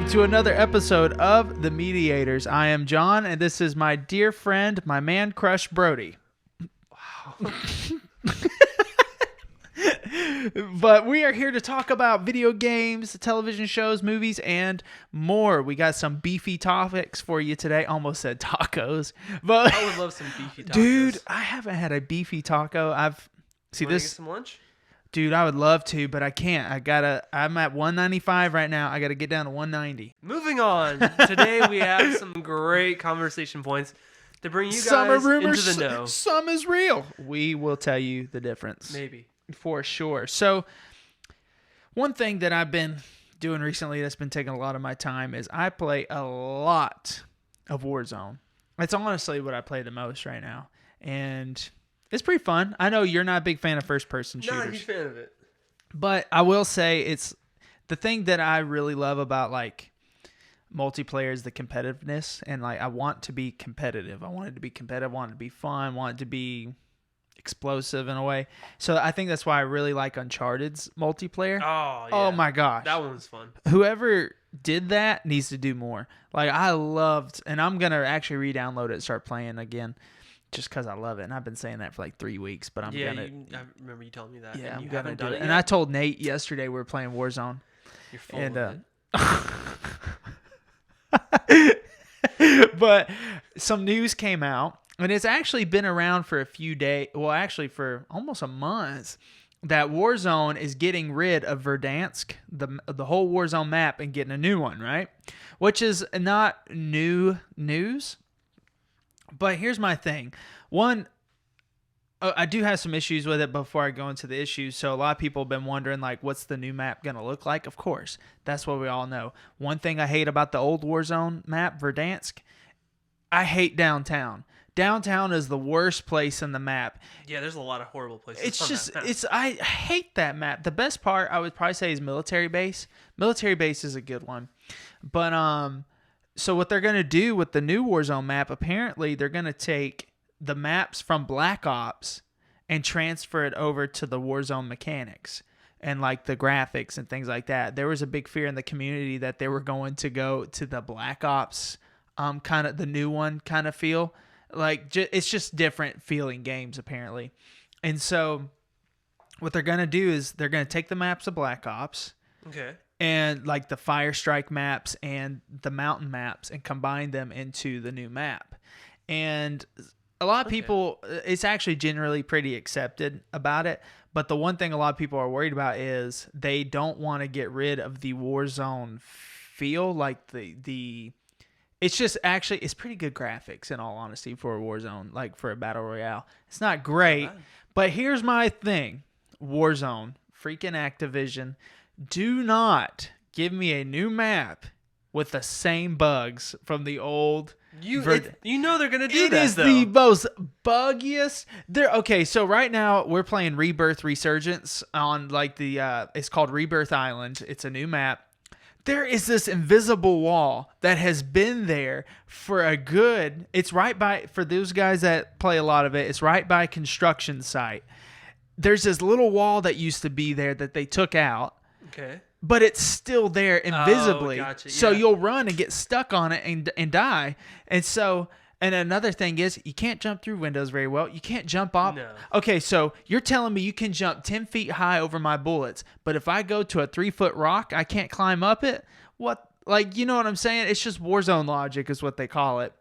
welcome to another episode of The MEDIAtors. I am John, and this is my dear friend, my man crush, Brody. Wow. But we are here to talk about video games, television shows, movies, and more. We got some beefy topics for you today. Almost said tacos. But I would love some beefy tacos. Dude, I haven't had a beefy taco. Wanna get some lunch? Dude, I would love to, but I can't. I'm at 195 right now. I gotta get down to 190. Moving on. Today we have some great conversation points to bring you Some are guys rumors, into the know. some is real. We will tell you the difference. Maybe. For sure. So, one thing that I've been doing recently that's been taking a lot of my time is I play a lot of Warzone. That's honestly what I play the most right now. And it's pretty fun. I know you're not a big fan of first-person shooters. Not a huge fan of it. But I will say it's the thing that I really love about like multiplayer is the competitiveness. And like I want to be competitive. I want it to be competitive. I want it to be fun. I want it to be explosive in a way. So I think that's why I really like Uncharted's multiplayer. Oh, yeah. Oh my gosh. That one was fun. Whoever did that needs to do more. Like I loved, and I'm going to actually re-download it and start playing again just because I love it. And I've been saying that for like 3 weeks, but I remember you telling me that. Yeah, and I'm going to do it. yet? And I told Nate yesterday we were playing Warzone. You're full And, of it. But some news came out, and it's actually been around for a few days. Well, actually for almost a month, that Warzone is getting rid of Verdansk, the whole Warzone map, and getting a new one, right? Which is not new news. But here's my thing. One, I do have some issues with it before I go into the issues. So a lot of people have been wondering, like, what's the new map going to look like? Of course, that's what we all know. One thing I hate about the old Warzone map, Verdansk, I hate downtown. Downtown is the worst place in the map. Yeah, there's a lot of horrible places. It's just, I hate that map. The best part I would probably say is Military Base. Military Base is a good one. But, so what they're going to do with the new Warzone map, apparently they're going to take the maps from Black Ops and transfer it over to the Warzone mechanics and like the graphics and things like that. There was a big fear in the community that they were going to go to the Black Ops kind of the new one kind of feel. Like it's just different feeling games apparently. And so what they're going to do is they're going to take the maps of Black Ops. Okay. And like the Fire Strike maps and the mountain maps and combine them into the new map. And a lot of people, it's actually generally pretty accepted about it. But the one thing a lot of people are worried about is they don't want to get rid of the Warzone feel. Like it's just actually, it's pretty good graphics in all honesty for a Warzone, like for a Battle Royale. It's not great, but here's my thing. Warzone, freaking Activision, do not give me a new map with the same bugs from the old. You know they're going to do that, It is the most buggiest. Okay, so right now we're playing Rebirth Resurgence on like it's called Rebirth Island. It's a new map. There is this invisible wall that has been there for it's right by, for those guys that play a lot of it, it's right by a construction site. There's this little wall that used to be there that they took out. Okay. But it's still there invisibly. Oh, gotcha. So Yeah. you'll run and get stuck on it and die. And another thing is you can't jump through windows very well. You can't jump off. No. Okay, so you're telling me you can jump 10 feet high over my bullets, but if I go to a 3-foot rock, I can't climb up it? What? Like, you know what I'm saying? It's just Warzone logic is what they call it.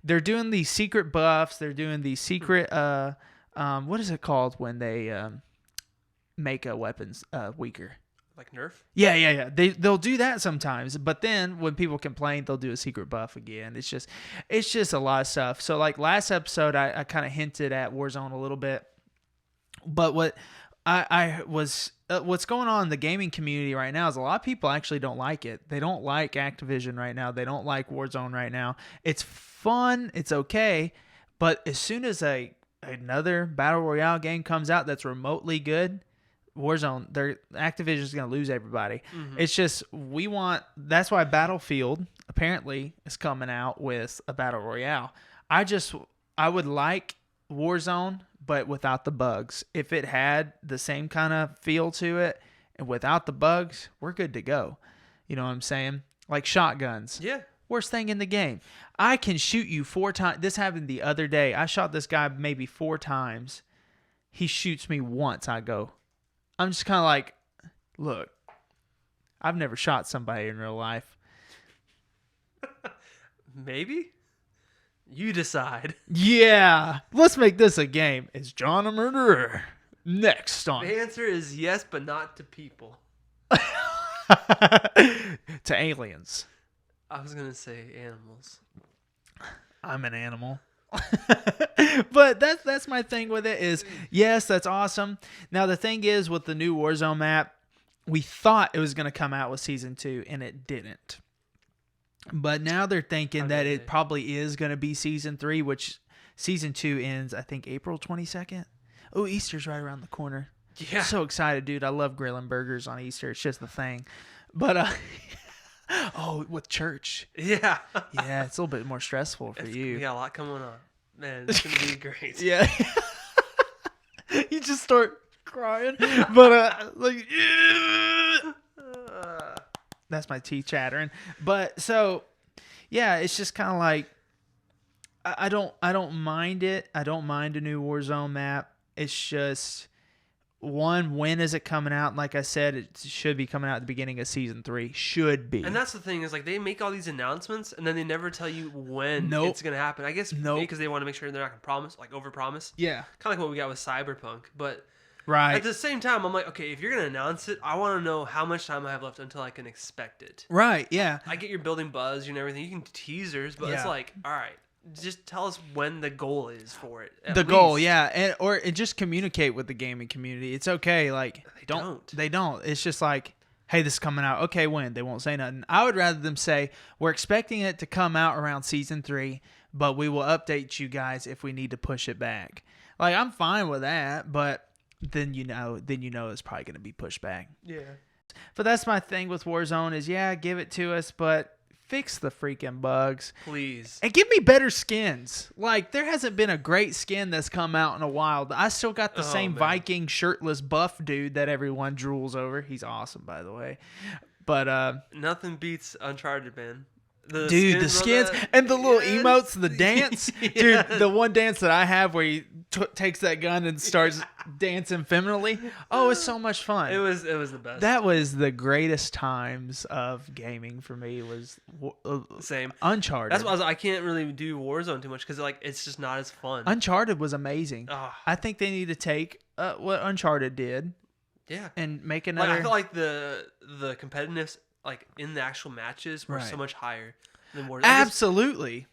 They're doing these secret buffs. They're doing these secret, what is it called when they make a weapons weaker? Like Nerf? Yeah. They'll do that sometimes, but then when people complain, they'll do a secret buff again. It's just a lot of stuff. So like last episode, I kind of hinted at Warzone a little bit, but what what's going on in the gaming community right now is a lot of people actually don't like it. They don't like Activision right now. They don't like Warzone right now. It's fun. It's okay. But as soon as another Battle Royale game comes out that's remotely good, Warzone, Activision's going to lose everybody. Mm-hmm. It's just, that's why Battlefield apparently is coming out with a Battle Royale. I would like Warzone, but without the bugs. If it had the same kind of feel to it and without the bugs, we're good to go. You know what I'm saying? like shotguns. Yeah. Worst thing in the game. I can shoot you 4 times. This happened the other day. I shot this guy maybe 4 times. He shoots me once. I'm just kind of like, look, I've never shot somebody in real life. Maybe? You decide. Yeah. Let's make this a game. Is John a murderer? Next on. The answer is yes, but not to people. To aliens. I was going to say animals. I'm an animal. But that's my thing with it is, yes, that's awesome. Now, the thing is with the new Warzone map, we thought it was going to come out with Season 2, and it didn't. But now they're thinking that it probably is going to be Season 3, which Season 2 ends, I think, April 22nd. Oh, Easter's right around the corner. Yeah. I'm so excited, dude. I love grilling burgers on Easter. It's just the thing. But, oh, with church. Yeah. Yeah, it's a little bit more stressful for you. We got a lot coming on. Man, it's going to be great. Yeah. You just start crying. But, like, that's my teeth chattering. But, so, yeah, it's just kind of like, I don't mind it. I don't mind a new Warzone map. It's just, when is it coming out? Like I said, it should be coming out at the beginning of Season 3. Should be. And that's the thing is, like, they make all these announcements, and then they never tell you when it's going to happen. I guess because they want to make sure they're not going to promise, like, overpromise. Yeah. Kind of like what we got with Cyberpunk. But right. at the same time, I'm like, okay, if you're going to announce it, I want to know how much time I have left until I can expect it. Right, yeah. I get your building buzz and everything. You can teasers, but it's like, all right, just tell us when the goal is for it. The goal, yeah, or just communicate with the gaming community. It's okay, like they don't. It's just like, hey, this is coming out. Okay, when? They won't say nothing. I would rather them say we're expecting it to come out around Season 3, but we will update you guys if we need to push it back. Like, I'm fine with that, but then you know it's probably going to be pushed back. Yeah. But that's my thing with Warzone is, yeah, give it to us, but fix the freaking bugs. Please. And give me better skins. Like, there hasn't been a great skin that's come out in a while. I still got the same Viking shirtless buff dude that everyone drools over. He's awesome, by the way. But nothing beats Uncharted, man. The skins and the little emotes, the dance. Dude, the one dance that I have where he takes that gun and starts dancing femininely. Oh, it's so much fun. It was the best. That was the greatest times of gaming for me was same Uncharted. That's why I can't really do Warzone too much because like it's just not as fun. Uncharted was amazing. Oh. I think they need to take what Uncharted did. Yeah. And make another. Like, I feel like the competitiveness like in the actual matches were so much higher than Warzone. Absolutely.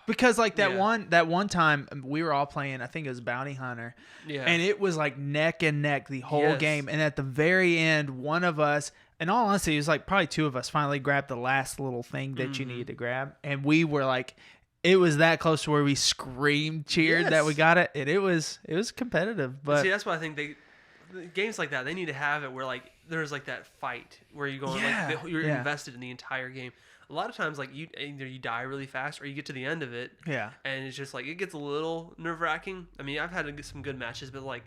Because like that one time we were all playing, I think it was Bounty Hunter. Yeah. And it was like neck and neck the whole game. And at the very end, one of us, in all honesty, it was like probably two of us finally grabbed the last little thing that you needed to grab. And we were like, it was that close to where we screamed, cheered that we got it. And it was competitive. But see, that's why I think games like that, they need to have it where like there's like that fight where you go like you're invested in the entire game. A lot of times like either you die really fast or you get to the end of it and it's just like it gets a little nerve-wracking. I mean, I've had to get some good matches, but like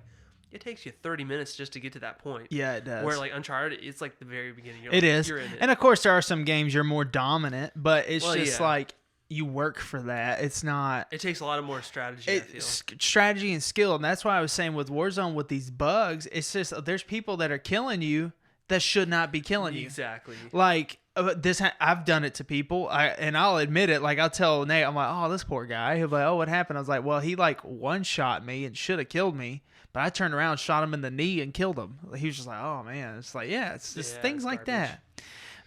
it takes you 30 minutes just to get to that point. Yeah, it does. Where like Uncharted, it's like the very beginning. You're in it. And of course there are some games you're more dominant, but it's like you work for that. It's not. It takes a lot of more strategy. I feel. Strategy and skill, and that's why I was saying with Warzone with these bugs, it's just there's people that are killing you that should not be killing you. Exactly. Like I've done it to people, and I'll admit it. Like I'll tell Nate, I'm like, oh, this poor guy. He'll be like, oh, what happened? I was like, well, he like one shot me and should have killed me, but I turned around, shot him in the knee, and killed him. He was just like, oh man, it's like it's just things like that.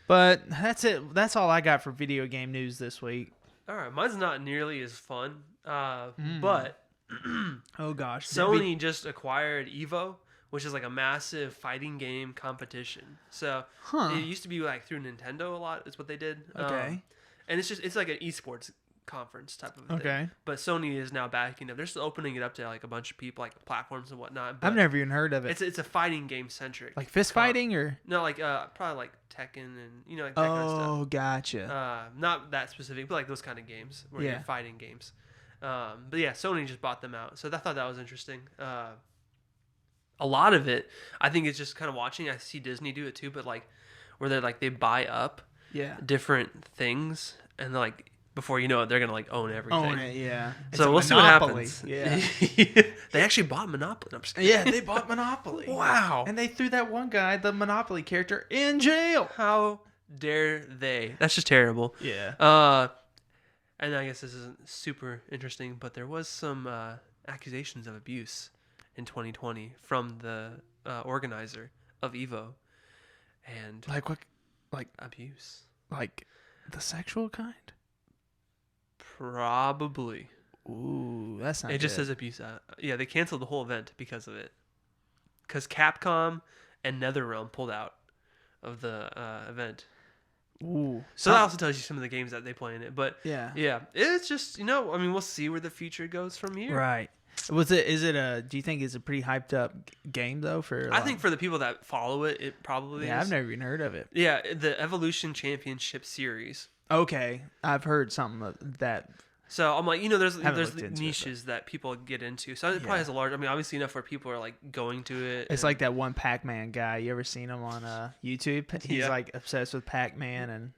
But that's it. That's all I got for video game news this week. All right, mine's not nearly as fun, but oh gosh, Sony just acquired Evo, which is like a massive fighting game competition. So it used to be like through Nintendo a lot. Is what they did. Okay, and it's like an esports conference type of thing. Okay, but Sony is now backing up. They're still opening it up to like a bunch of people, like platforms and whatnot. But I've never even heard of it. It's a fighting game centric, like fist fighting or no, like probably like Tekken and like that kind of stuff. Oh, gotcha. Not that specific, but like those kind of games where you're fighting games. But yeah, Sony just bought them out, so I thought that was interesting. A lot of it, I think, it's just kind of watching. I see Disney do it too, but like where they buy up different things, and like before you know it, they're gonna like own everything. Own it, yeah. So we'll see what happens. Yeah, they actually bought Monopoly. I'm just yeah, they bought Monopoly. Wow, and they threw that one guy, the Monopoly character, in jail. How dare they? That's just terrible. Yeah. And I guess this isn't super interesting, but there was some accusations of abuse in 2020 from the organizer of Evo, and like what, like abuse, like the sexual kind. Probably. Ooh, that's not. It just says abuse. Yeah, they canceled the whole event because of it. Because Capcom and NetherRealm pulled out of the event. Ooh. So that also tells you some of the games that they play in it. But yeah, it's just, I mean, we'll see where the future goes from here. Right. Do you think it's a pretty hyped up game though? I think for the people that follow it, it probably is. I've never even heard of it. Yeah, the Evolution Championship Series. Okay, I've heard something of that. So I'm like, there's niches that people get into. So it probably has a large. I mean, obviously enough where people are like going to it. It's like that one Pac-Man guy. You ever seen him on YouTube? He's like obsessed with Pac-Man, and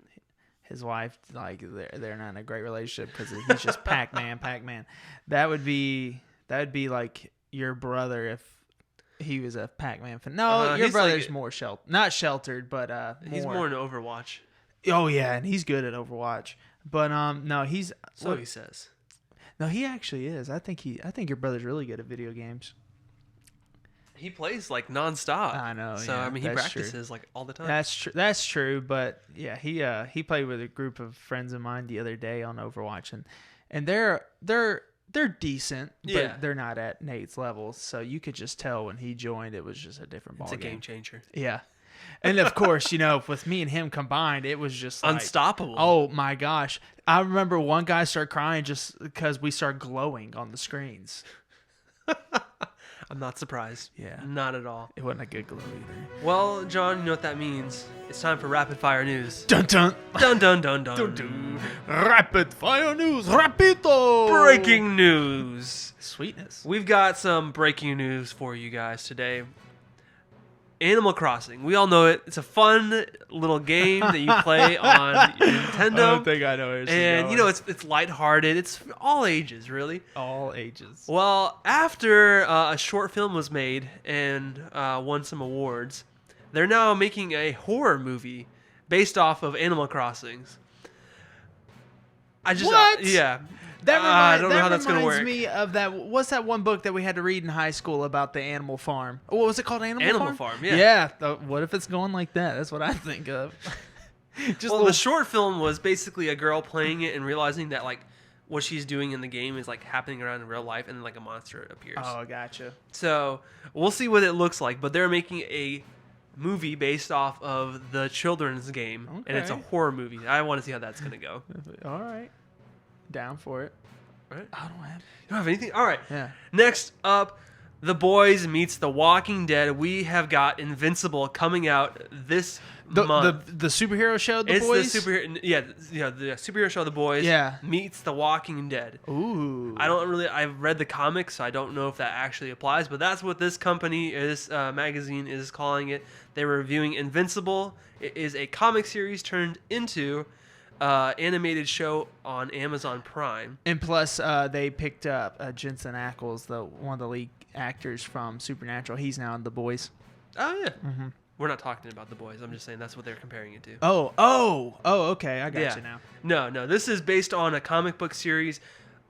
his wife, like they're not in a great relationship because he's just Pac-Man. That would be like your brother if he was a Pac-Man fan. No, your brother's like, more not sheltered, but he's more into Overwatch. Oh yeah, and he's good at Overwatch. But no, he's he says. No, he actually is. I think your brother's really good at video games. He plays like nonstop. I know. So I mean, he practices like all the time. That's true. But yeah, he played with a group of friends of mine the other day on Overwatch, and they're decent, but they're not at Nate's level. So you could just tell when he joined, it was just a different ballgame. It's a game changer. Yeah. And of course, with me and him combined, it was just like, unstoppable. Oh my gosh. I remember one guy started crying just because we started glowing on the screens. I'm not surprised. Yeah. Not at all. It wasn't a good glow either. Well, John, you know what that means. It's time for rapid fire news. Dun dun. Dun dun dun dun. Dun, dun. Rapid fire news. Rapito. Breaking news. Sweetness. We've got some breaking news for you guys today. Animal Crossing. We all know it. It's a fun little game that you play on Nintendo. I don't think I know where this is going. It's lighthearted. It's all ages, really. All ages. Well, after a short film was made and won some awards, they're now making a horror movie based off of Animal Crossings. What? Yeah. I don't know how that's going to work. That reminds me of that. What's that one book that we had to read in high school about the animal farm? What was it called? Animal Farm, yeah. Yeah. What if it's going like that? That's what I think of. The short film was basically a girl playing it and realizing that like what she's doing in the game is like happening around in real life, and then like a monster appears. Oh, gotcha. So we'll see what it looks like, but they're making a movie based off of the children's game, and it's a horror movie. I want to see how that's going to go. All right. Down for it. Right? I don't have anything? All right. Yeah. Next up, The Boys meets The Walking Dead. We have got Invincible coming out this month. The superhero show, The Boys? The superhero show, The Boys meets The Walking Dead. Ooh. I've read the comics, so I don't know if that actually applies, but that's what this magazine is calling it. They're reviewing Invincible. It is a comic series turned into animated show on Amazon Prime. And plus, they picked up Jensen Ackles, one of the lead actors from Supernatural. He's now in The Boys. Oh, yeah. Mm-hmm. We're not talking about The Boys. I'm just saying that's what they're comparing it to. Oh, okay. I got you now. No. This is based on a comic book series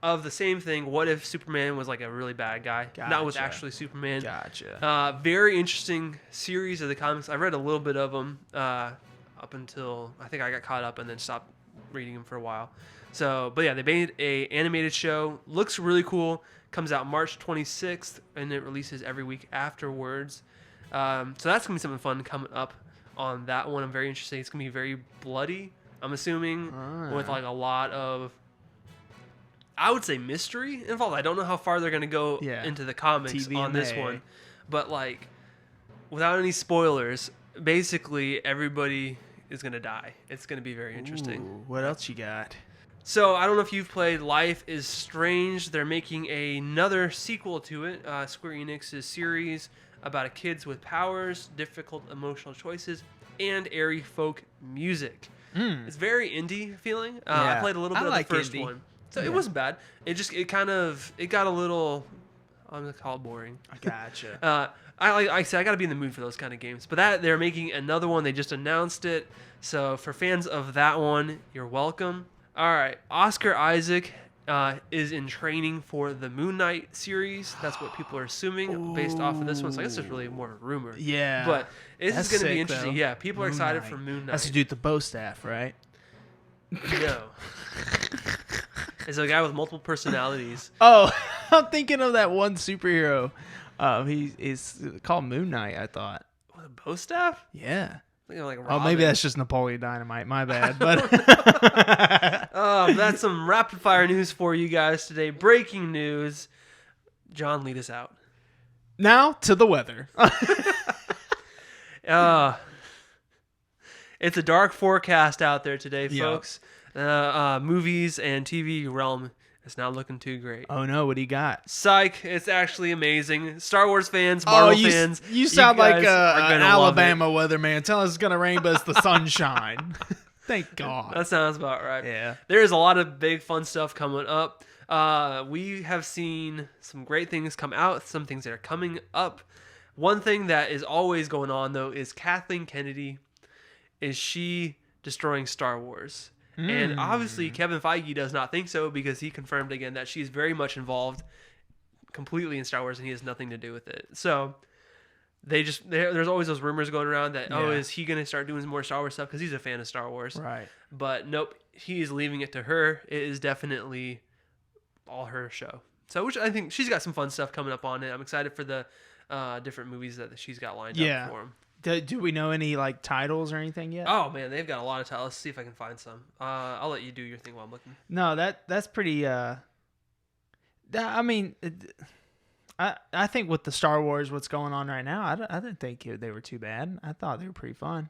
of the same thing. What if Superman was like a really bad guy? Gotcha. Not was actually Superman. Gotcha. Very interesting series of the comics. I read a little bit of them up until I think I got caught up and then stopped reading them for a while. But yeah, they made a animated show. Looks really cool. Comes out March 26th, and it releases every week afterwards. So that's gonna be something fun coming up on that one. I'm very interested. It's gonna be very bloody, I'm assuming, with like a lot of, I would say, mystery involved. I don't know how far they're gonna go into the comics on this one, but like, without any spoilers, basically everybody is gonna die. It's gonna be very interesting. Ooh, what else you got? So I don't know if you've played Life is Strange. They're making another sequel to it. Square Enix's series about kids with powers, difficult emotional choices, and airy folk music. It's very indie feeling. I played a little bit of the first one, so it wasn't bad. It got a little, I'm gonna call it boring. I gotcha. I said I got to be in the mood for those kind of games. But they're making another one. They just announced it. So for fans of that one, you're welcome. All right, Oscar Isaac is in training for the Moon Knight series. That's what people are assuming based off of this one. So I guess it's really more of a rumor. Yeah. But this is going to be interesting. Though. Yeah, people are excited for Moon Knight. That's to do with the bow staff, right? No. It's a guy with multiple personalities. Oh, I'm thinking of that one superhero. He is called Moon Knight, I thought. What, a bow staff? Yeah. Like maybe that's just Napoleon Dynamite. My bad. But that's some rapid fire news for you guys today. Breaking news. John, lead us out. Now to the weather. It's a dark forecast out there today, folks. Movies and TV realm is not looking too great. Oh no, what do you got? Psych, it's actually amazing. Star Wars fans, Marvel fans. You sound like an Alabama weatherman. Tell us it's going to rain, but it's the sunshine. Thank God. That sounds about right. Yeah. There's a lot of big fun stuff coming up. We have seen some great things come out, some things that are coming up. One thing that is always going on, though, is Kathleen Kennedy. Is she destroying Star Wars? And obviously Kevin Feige does not think so, because he confirmed again that she's very much involved completely in Star Wars and he has nothing to do with it. So there's always those rumors going around that, is he going to start doing more Star Wars stuff because he's a fan of Star Wars? Right. But nope, he's leaving it to her. It is definitely all her show. So which I think she's got some fun stuff coming up on it. I'm excited for the different movies that she's got lined up for him. Do we know any like titles or anything yet? Oh man, they've got a lot of titles. Let's see if I can find some. I'll let you do your thing while I'm looking. No, that's pretty. I mean, I think with the Star Wars, what's going on right now, I didn't think they were too bad. I thought they were pretty fun.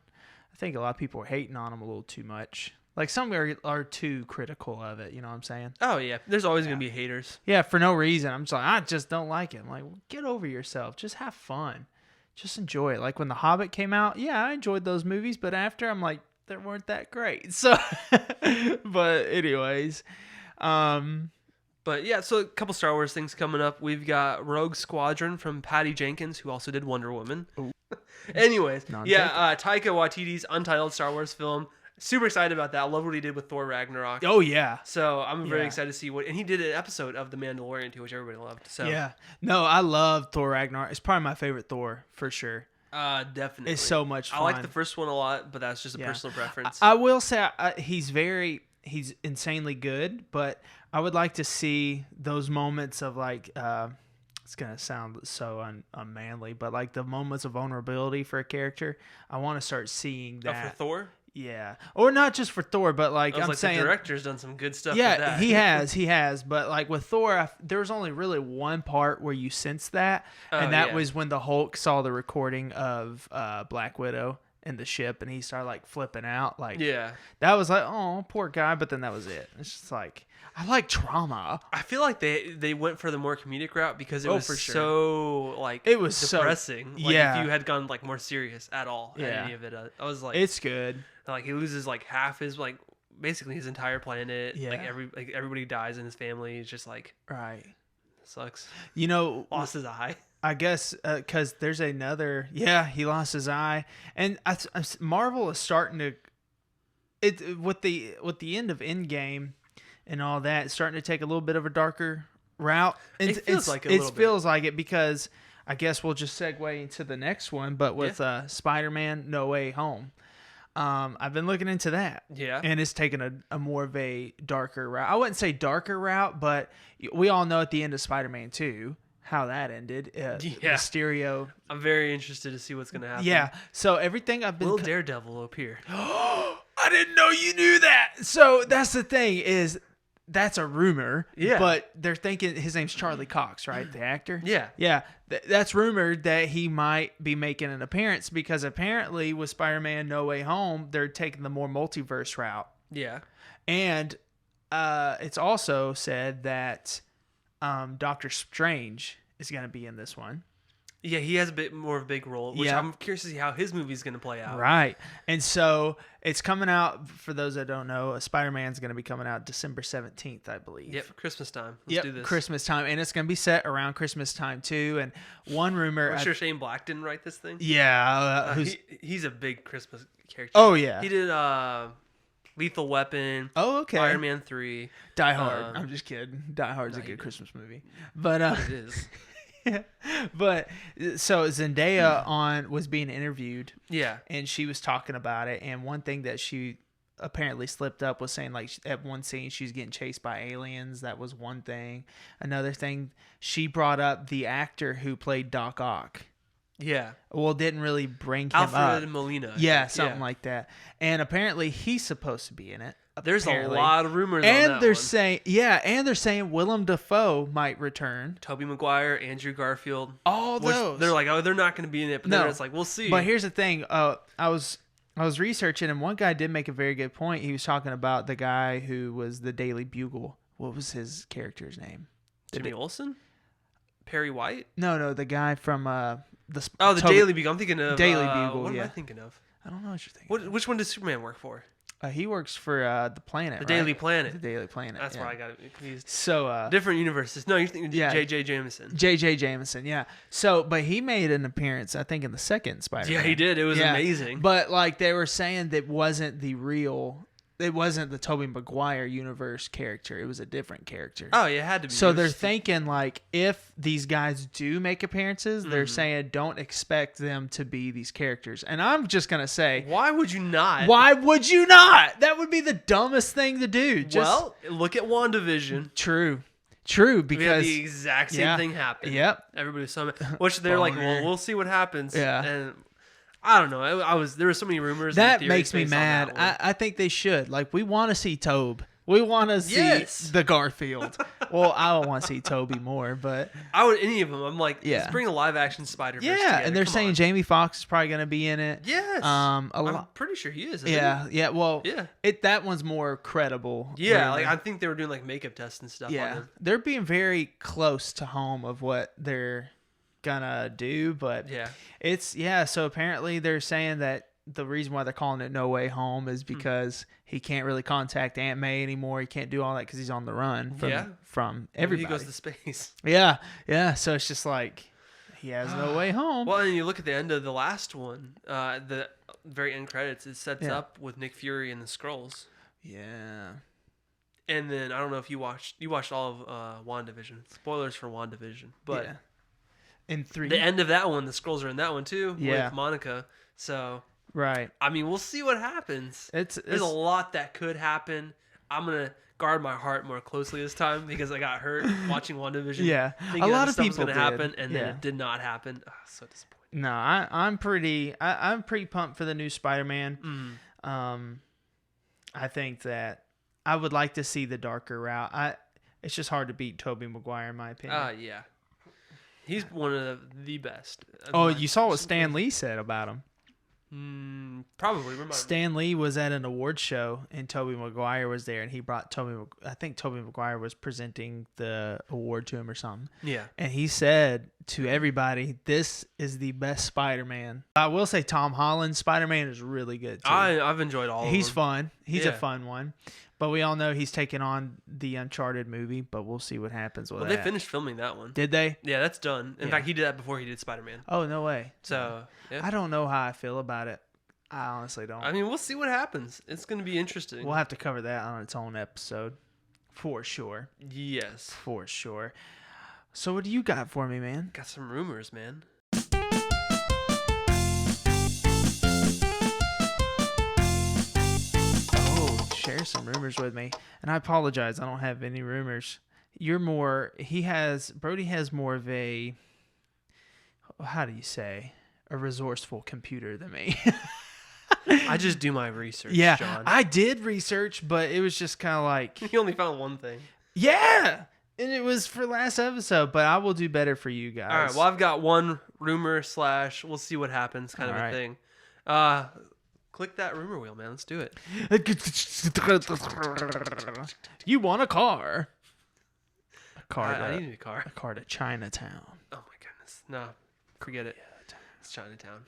I think a lot of people are hating on them a little too much. Like some are too critical of it. You know what I'm saying? Oh yeah, there's always gonna be haters. Yeah, for no reason. I'm just like, I just don't like it. I'm like, well, get over yourself. Just have fun. Just enjoy it. Like when The Hobbit came out, I enjoyed those movies, but after I'm like, they weren't that great. So, but anyways, but yeah, so a couple Star Wars things coming up. We've got Rogue Squadron from Patty Jenkins, who also did Wonder Woman. Anyways, Taika Waititi's Untitled Star Wars film. Super excited about that. I love what he did with Thor Ragnarok. Oh yeah. So I'm very excited to see and he did an episode of The Mandalorian too, which everybody loved. So yeah. No, I love Thor Ragnarok. It's probably my favorite Thor for sure. Definitely. It's so much fun. I like the first one a lot, but that's just a personal preference. I will say he's insanely good, but I would like to see those moments of like it's gonna sound so unmanly, but like the moments of vulnerability for a character. I want to start seeing that for Thor. Yeah, or not just for Thor, but like I'm saying, the director's done some good stuff. Yeah, with that. he has. But like with Thor, there was only really one part where you sense that, and that was when the Hulk saw the recording of Black Widow in the ship, and he started like flipping out. Like, that was like, oh, poor guy. But then that was it. It's just like I like trauma. I feel like they went for the more comedic route because it was so like it was depressing. So, like if you had gone like more serious at all at any of it, I was like, it's good. Like he loses like half his like basically his entire planet. Yeah. Like everybody dies in his family. It's just like sucks. You know, lost his eye. I guess because there's another. Yeah, he lost his eye, and Marvel is starting to with the end of Endgame and all that. It's starting to take a little bit of a darker route. It feels like it because I guess we'll just segue into the next one. But with Spider-Man No Way Home. I've been looking into that. Yeah. And it's taken a more of a darker route. I wouldn't say darker route, but we all know at the end of Spider-Man 2 how that ended. Mysterio. I'm very interested to see what's going to happen. Yeah. So everything I've been... Will Daredevil appear? I didn't know you knew that. So that's the thing is... That's a rumor, but they're thinking his name's Charlie Cox, right? The actor? Yeah. Yeah. That's rumored that he might be making an appearance because apparently with Spider-Man No Way Home, they're taking the more multiverse route. Yeah. And it's also said that Doctor Strange is going to be in this one. Yeah, he has a bit more of a big role, which I'm curious to see how his movie's going to play out. Right. And so it's coming out, for those that don't know, Spider-Man's going to be coming out December 17th, I believe. Yep, Christmas time. Let's do this. Christmas time. And it's going to be set around Christmas time, too. And one rumor... I'm sure Shane Black didn't write this thing. Yeah. He's a big Christmas character. Oh, yeah. He did Lethal Weapon. Oh, okay. Iron Man 3. Die Hard. I'm just kidding. Die Hard's a good Christmas movie. But it is. But so Zendaya was being interviewed. Yeah. And she was talking about it. And one thing that she apparently slipped up was saying, like, at one scene she's getting chased by aliens. That was one thing. Another thing, she brought up the actor who played Doc Ock. Yeah. Well, didn't really bring him Alfred up. Molina. Yeah, something like that. And apparently he's supposed to be in it. There's a lot of rumors and on that they're one. saying, and they're saying Willem Dafoe might return. Tobey Maguire, Andrew Garfield. All those. They're like, oh, they're not going to be in it. But then it's like, we'll see. But here's the thing. I was researching, and one guy did make a very good point. He was talking about the guy who was the Daily Bugle. What was his character's name? Jimmy Olsen? Perry White? No, the guy from the Daily Bugle. I'm thinking of Daily Bugle. What am I thinking of? I don't know what you're thinking. Which one does Superman work for? He works for the Planet. The Daily Planet. The Daily Planet. That's why I got it confused. So different universes. No, you're thinking J.J. Jameson. J.J. Jameson, yeah. So, but he made an appearance, I think, in the second Spider-Man. Yeah, he did. It was amazing. But like they were saying, that wasn't the real. It wasn't the Tobey Maguire universe character. It was a different character. Oh, yeah, it had to be. So they're thinking, like, if these guys do make appearances, they're saying don't expect them to be these characters. And I'm just going to say... Why would you not? Why would you not? That would be the dumbest thing to do. Well, look at WandaVision. True, because... We had the exact same thing happen. Yep. Everybody saw it. Which they're like, well, we'll see what happens. Yeah. And... I don't know. There were so many rumors. That makes me mad. I think they should. Like, we want to see Tobe. We want to see the Garfield. Well, I want to see Toby more, but I would any of them. I'm like, let's bring a live action Spider-Verse. Yeah, together. and they're saying Jamie Foxx is probably going to be in it. Yes. I'm pretty sure he is. Yeah. Well, yeah. That one's more credible. Yeah, like I think they were doing like makeup tests and stuff. Yeah, on him. They're being very close to home of what they're gonna do, but so apparently they're saying that the reason why they're calling it No Way Home is because he can't really contact Aunt May anymore. He can't do all that because he's on the run from everybody. He goes to space. Yeah. So it's just like he has no way home. Well, and you look at the end of the last one, the very end credits, it sets up with Nick Fury and the Skrulls. Yeah. And then I don't know if you watched all of WandaVision. Spoilers for WandaVision, but in 3, the end of that one, the Skrulls are in that one too with Monica. So right. I mean, we'll see what happens. There's a lot that could happen. I'm gonna guard my heart more closely this time because I got hurt watching WandaVision. Yeah, a lot of people was gonna happen, and then it did not happen. Oh, so disappointing. No, I'm pretty pumped for the new Spider-Man. I think that I would like to see the darker route. It's just hard to beat Tobey Maguire in my opinion. Yeah. He's one of the best. Oh, you saw what Stan Lee said about him. Probably. Stan Lee was at an award show and Tobey Maguire was there, and he brought I think Tobey Maguire was presenting the award to him or something. Yeah. And he said to everybody, "This is the best Spider-Man." I will say Tom Holland's Spider-Man is really good too. I've enjoyed all of them. He's fun. He's a fun one. But we all know he's taking on the Uncharted movie, but we'll see what happens with that. Well, they finished filming that one. Did they? Yeah, that's done. In fact, he did that before he did Spider-Man. Oh, no way. So, I don't know how I feel about it. I honestly don't. I mean, we'll see what happens. It's going to be interesting. We'll have to cover that on its own episode. For sure. Yes. For sure. So what do you got for me, man? Got some rumors, man. Share some rumors with me, and I apologize, I don't have any rumors. Brody has more of a, how do you say, a resourceful computer than me. I just do my research, John. I did research, but it was just kind of like you only found one thing. And it was for last episode, but I will do better for you guys. All right, well, I've got one rumor / we'll see what happens kind of a thing. Click that rumor wheel, man. Let's do it. You want a car? I need a car. A car to Chinatown. Oh my goodness, no. Forget it. It's Chinatown.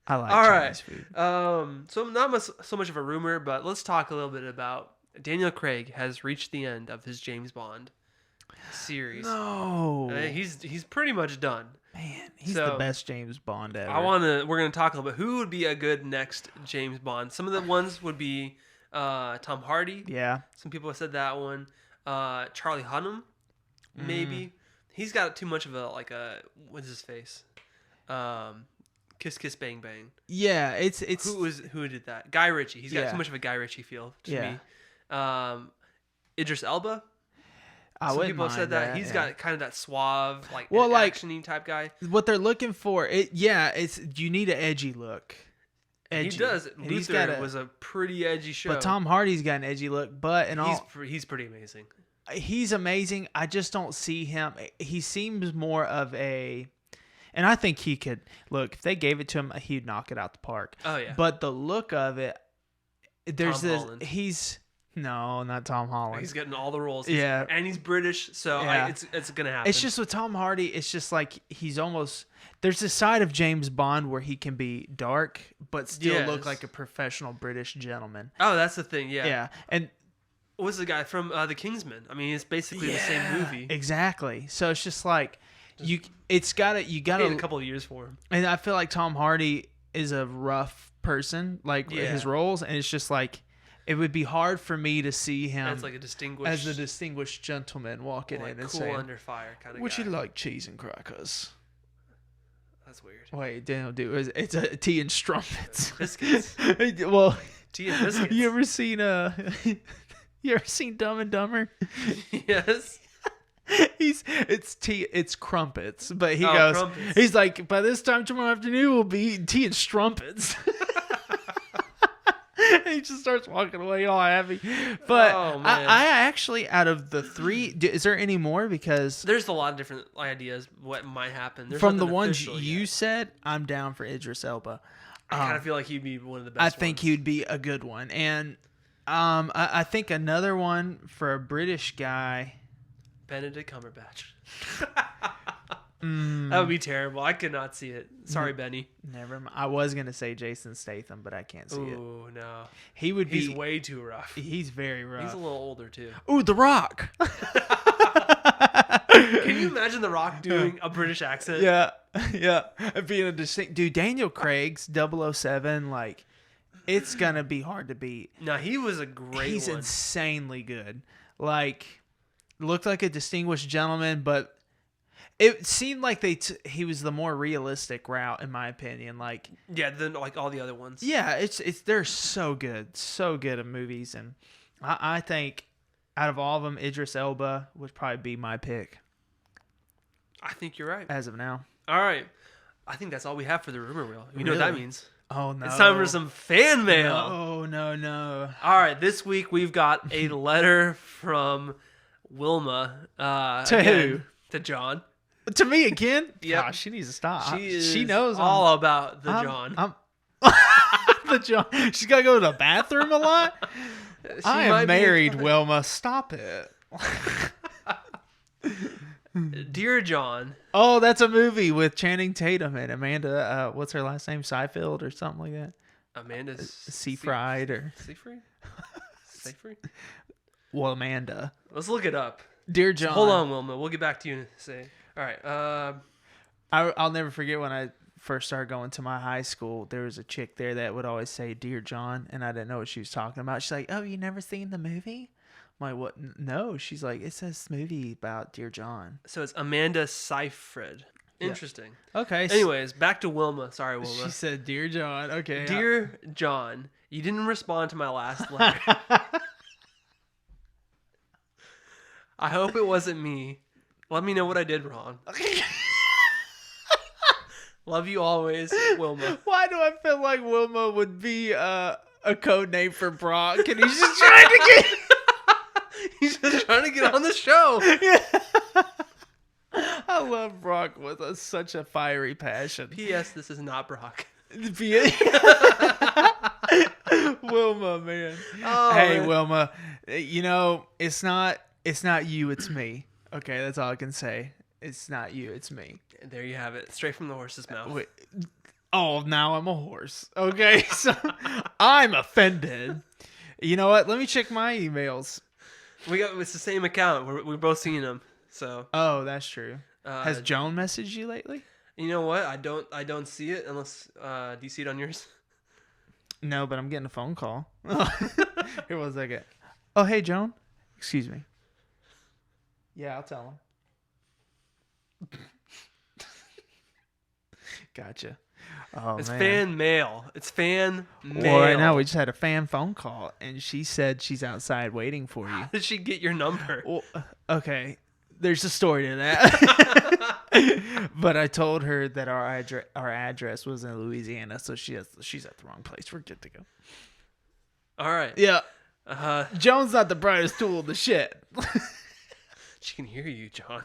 I like All Chinese right. food. So not so much of a rumor, but let's talk a little bit about Daniel Craig has reached the end of his James Bond series. No. He's pretty much done. Man, he's the best James Bond ever. We're gonna talk a little bit. Who would be a good next James Bond? Some of the ones would be Tom Hardy. Yeah. Some people have said that one. Charlie Hunnam, maybe. He's got too much of a what's his face? Kiss Kiss Bang Bang. Yeah, it's who did that? Guy Ritchie. He's got too much of a Guy Ritchie feel to me. Idris Elba. Some people have said that he's got kind of that suave, action-y type guy. What they're looking for, you need an edgy look. Edgy. He does. And Luther was a pretty edgy show. But Tom Hardy's got an edgy look. But he's pretty amazing. He's amazing. I just don't see him. He seems more of a, and I think he could look. If they gave it to him, he'd knock it out the park. Oh yeah. But the look of it, there's Tom this. Holland. No, not Tom Holland. He's getting all the roles. And he's British, so it's gonna happen. It's just with Tom Hardy. It's just like he's almost. There's a side of James Bond where he can be dark, but still look like a professional British gentleman. Oh, that's the thing. Yeah. Yeah, and what's the guy from The Kingsman? I mean, it's basically the same movie. Exactly. So it's just like you gotta a couple of years for him. And I feel like Tom Hardy is a rough person, his roles, and it's just like. It would be hard for me to see him as a distinguished gentleman walking in and cool saying, under fire kind of would guy. you like cheese and crackers? That's weird. Wait, Daniel, dude, it's a tea and strumpets. Biscuits. Well, tea and biscuits. You ever seen Dumb and Dumber? Yes. It's crumpets, but he goes, crumpets. He's like, by this time tomorrow afternoon we'll be eating tea and strumpets. He just starts walking away all happy. But I actually, out of the three, is there any more? Because there's a lot of different ideas what might happen. There's from the ones you said, I'm down for Idris Elba. I kind of feel like he'd be one of the best I think he would be a good one. And I think another one for a British guy. Benedict Cumberbatch. That would be terrible. I could not see it. Sorry, Benny. Never mind. I was going to say Jason Statham, but I can't see it. Ooh, no. He's way too rough. He's very rough. He's a little older, too. Ooh, The Rock. Can you imagine The Rock doing a British accent? Yeah. Being a distinct... Dude, Daniel Craig's 007, it's going to be hard to beat. No, he was a great He's insanely good. Looked like a distinguished gentleman, but... It seemed like he was the more realistic route, in my opinion. Than all the other ones. Yeah, they're so good at movies, and I think out of all of them, Idris Elba would probably be my pick. I think you're right as of now. All right, I think that's all we have for the rumor wheel. You know what that means? Oh no! It's time for some fan mail. No. All right, this week we've got a letter from Wilma. To who? To John. To me again? Yeah, gosh, she needs to stop. She knows all about the John. The John. She's got to go to the bathroom a lot. I am married, Wilma. Stop it. Dear John. Oh, that's a movie with Channing Tatum and Amanda. What's her last name? Seyfried or something like that. Amanda Seyfried or Seyfried. Well, Amanda. Let's look it up. Dear John. Hold on, Wilma. We'll get back to you in a second. All right. I'll never forget when I first started going to my high school. There was a chick there that would always say, "Dear John," and I didn't know what she was talking about. She's like, "Oh, you never seen the movie?" I'm like, "What? No." She's like, "It's this movie about Dear John." So it's Amanda Seyfried. Interesting. Yeah. Okay. Anyways, back to Wilma. Sorry, Wilma. She said, "Dear John." Okay. Dear John, you didn't respond to my last letter. I hope it wasn't me. Let me know what I did wrong. Love you always, Wilma. Why do I feel like Wilma would be a code name for Brock? And he's just trying to get... He's just trying to get on the show. Yeah. I love Brock with such a fiery passion. P.S. This is not Brock. Wilma, man. Oh, hey, man. Wilma. You know, it's not you, it's me. Okay, that's all I can say. It's not you. It's me. And there you have it. Straight from the horse's mouth. Wait. Oh, now I'm a horse. Okay, so I'm offended. You know what? Let me check my emails. It's the same account. We're both seeing them. So. Oh, that's true. Has Joan messaged you lately? You know what? I don't see it unless. Do you see it on yours? No, but I'm getting a phone call. Here, 1 second. Oh, hey, Joan. Excuse me. Yeah, I'll tell him. Gotcha. Oh, it's man. fan mail. It's fan mail. Well, right now we just had a fan phone call, and she said she's outside waiting for you. How did she get your number? Well, okay, there's a story to that. But I told her that our address was in Louisiana, so she's at the wrong place. We're good to go. All right. Yeah. Joan's not the brightest tool of the shed. She can hear you, John.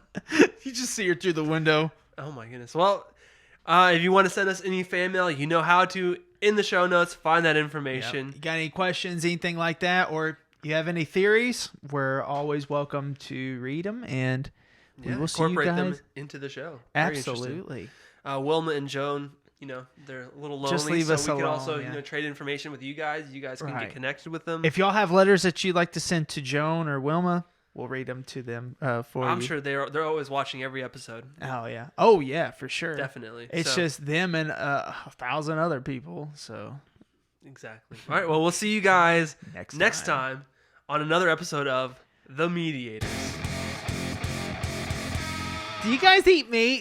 You just see her through the window. Oh my goodness. Well, if you want to send us any fan mail, you know how to. In the show notes, find that information. Yep. You got any questions, anything like that, or you have any theories? We're always welcome to read them, and we will see you guys. Incorporate them into the show. Absolutely. Wilma and Joan, they're a little lonely. Just leave us alone. We can also, trade information with you guys. You guys can get connected with them. If y'all have letters that you'd like to send to Joan or Wilma, we'll read them to them for you. I'm sure they're always watching every episode. Oh yeah, for sure. Definitely. It's just them and 1,000 other people. So exactly. All right. Well, we'll see you guys next time on another episode of The MEDIAtors. Do you guys eat meat?